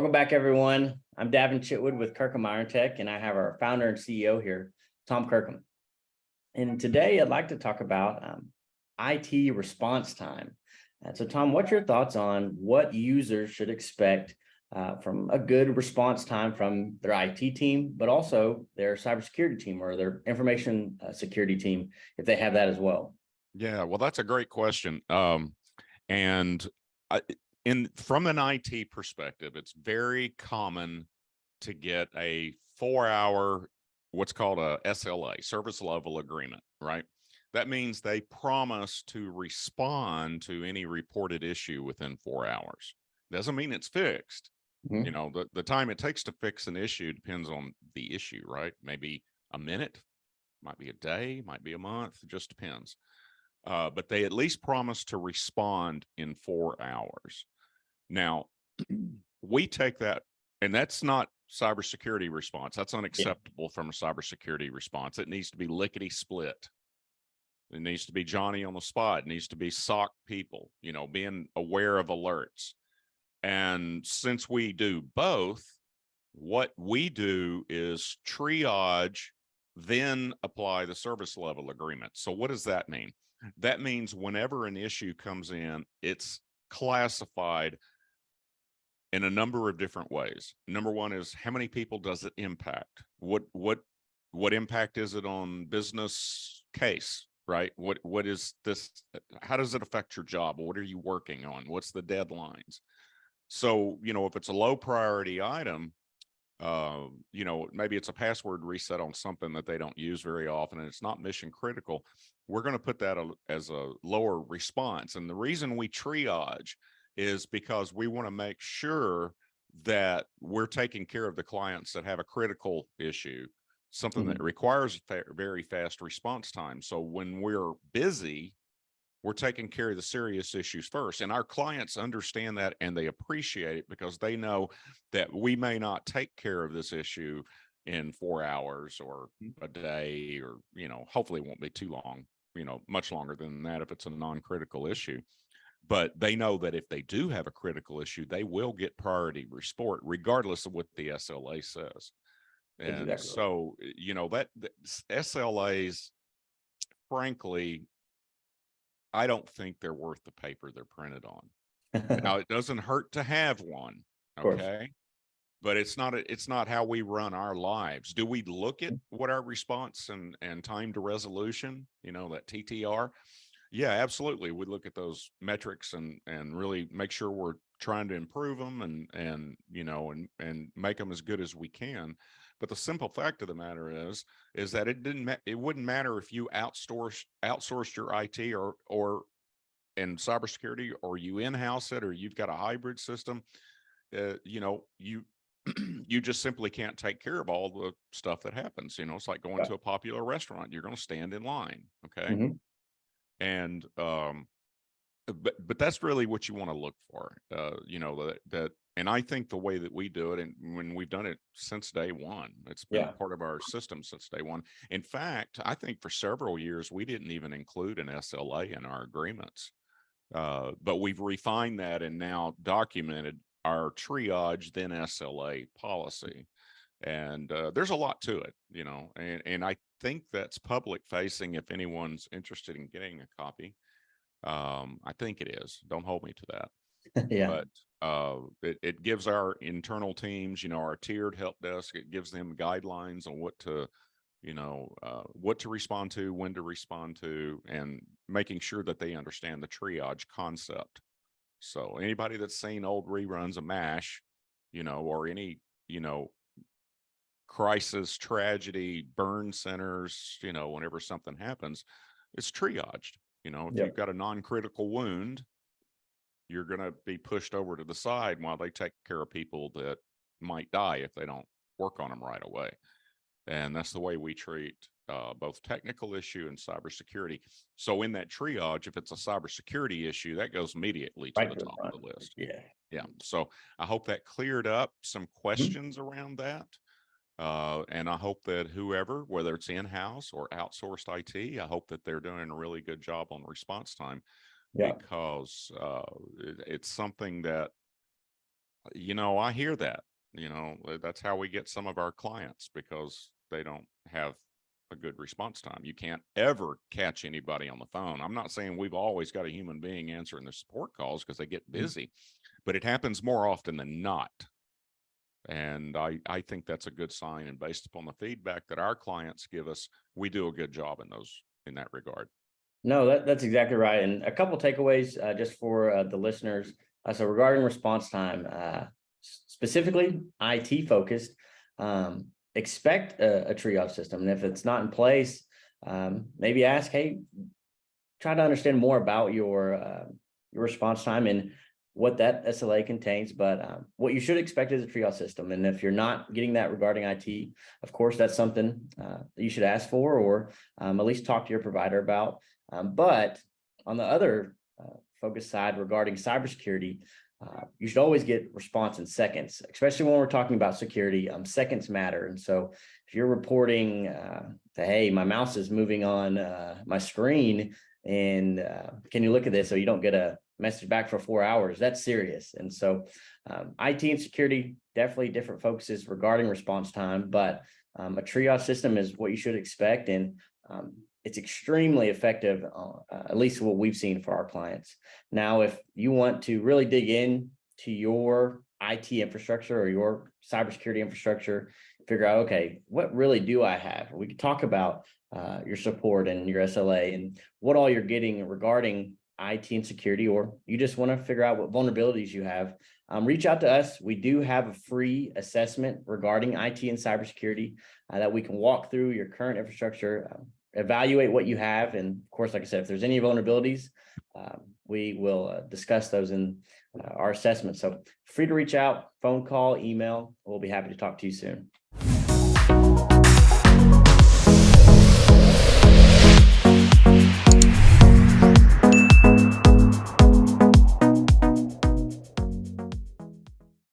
Welcome back, everyone. I'm Davin Chitwood with Kirkham Iron Tech, and I have our founder and CEO here, Tom Kirkham. And today I'd like to talk about IT response time. So Tom, what's your thoughts on what users should expect from a good response time from their IT team, but also their cybersecurity team or their information security team, if they have that as well? Yeah, well, that's a great question. And from an IT perspective, it's very common to get a 4-hour, what's called a SLA, service level agreement, right? That means they promise to respond to any reported issue within 4 hours. Doesn't mean it's fixed. Mm-hmm. You know, the time it takes to fix an issue depends on the issue, right? Maybe a minute, might be a day, might be a month, it just depends. But they at least promise to respond in 4 hours. Now, we take that, and that's not cybersecurity response. That's unacceptable from a cybersecurity response. It needs to be lickety split. It needs to be Johnny on the spot. It needs to be SOC people, you know, being aware of alerts. And since we do both, what we do is triage, then apply the service level agreement. So what does that mean? That means whenever an issue comes in, it's classified in a number of different ways. Number one is, how many people does it impact? What impact is it on business case, right? What is this? How does it affect your job? What are you working on? What's the deadlines? So, you know, if it's a low priority item, you know, maybe it's a password reset on something that they don't use very often and it's not mission critical, we're going to put that as a lower response. And the reason we triage is because we want to make sure that we're taking care of the clients that have a critical issue, something that requires very fast response time. So when we're busy, we're taking care of the serious issues first. And our clients understand that and they appreciate it because they know that we may not take care of this issue in 4 hours or a day, or, you know, hopefully it won't be too long, you know, much longer than that if it's a non-critical issue. But they know that if they do have a critical issue, they will get priority resport regardless of what the SLA says. And Exactly. so, you know, that SLAs, frankly, I don't think they're worth the paper they're printed on. Now, it doesn't hurt to have one, okay? But it's not how we run our lives. Do we look at what our response and time to resolution, you know, that TTR? Yeah, absolutely. We look at those metrics and really make sure we're trying to improve them and you know, and make them as good as we can. But the simple fact of the matter is that it wouldn't matter if you outsourced your IT or in cybersecurity, or you in-house it, or you've got a hybrid system. You know, you you just simply can't take care of all the stuff that happens. You know, it's like going to a popular restaurant. You're going to stand in line, okay? And but that's really what you want to look for. You know, that and I think the way that we do it, and when we've done it since day one, it's been part of our system since day one. In fact, I think for several years we didn't even include an SLA in our agreements, but we've refined that and now documented our triage then SLA policy. And there's a lot to it, you know, and I think that's public facing if anyone's interested in getting a copy. I think it is. Don't hold me to that. But it gives our internal teams, you know, our tiered help desk, it gives them guidelines on what to, you know, what to respond to, when to respond to, and making sure that they understand the triage concept. So anybody that's seen old reruns of MASH, you know, or any, you know, crisis, tragedy, burn centers, you know, whenever something happens, it's triaged. You know, if you've got a non-critical wound, you're going to be pushed over to the side while they take care of people that might die if they don't work on them right away. And that's the way we treat both technical issue and cybersecurity. So in that triage, if it's a cybersecurity issue, that goes immediately to the top of the list. Yeah. So I hope that cleared up some questions around that. And I hope that whoever, whether it's in-house or outsourced IT, I hope that they're doing a really good job on response time, because it's something that I hear that, that's how we get some of our clients because they don't have a good response time. You can't ever catch anybody on the phone. I'm not saying we've always got a human being answering the support calls because they get busy, but it happens more often than not. And I think that's a good sign. And based upon the feedback that our clients give us, we do a good job in that regard. No, that's exactly right. And a couple takeaways just for the listeners. So regarding response time, specifically IT focused, expect a triage system. And if it's not in place, maybe ask, hey, try to understand more about your response time and what that SLA contains. But what you should expect is a triage system. And if you're not getting that regarding IT, of course, that's something that you should ask for, or at least talk to your provider about. But on the other focus side regarding cybersecurity, you should always get response in seconds, especially when we're talking about security. Seconds matter. And so if you're reporting that, hey, my mouse is moving on my screen, and can you look at this, so you don't get a message back for 4 hours, that's serious. And so IT and security, definitely different focuses regarding response time, but a triage system is what you should expect. And it's extremely effective, at least what we've seen for our clients. Now, if you want to really dig in to your IT infrastructure or your cybersecurity infrastructure, figure out, okay, what really do I have? We could talk about your support and your SLA and what all you're getting regarding IT and security, or you just want to figure out what vulnerabilities you have. Reach out to us. We do have a free assessment regarding IT and cybersecurity that we can walk through your current infrastructure, evaluate what you have. And of course, like I said, if there's any vulnerabilities, we will discuss those in our assessment. So free to reach out, phone call, email. We'll be happy to talk to you soon.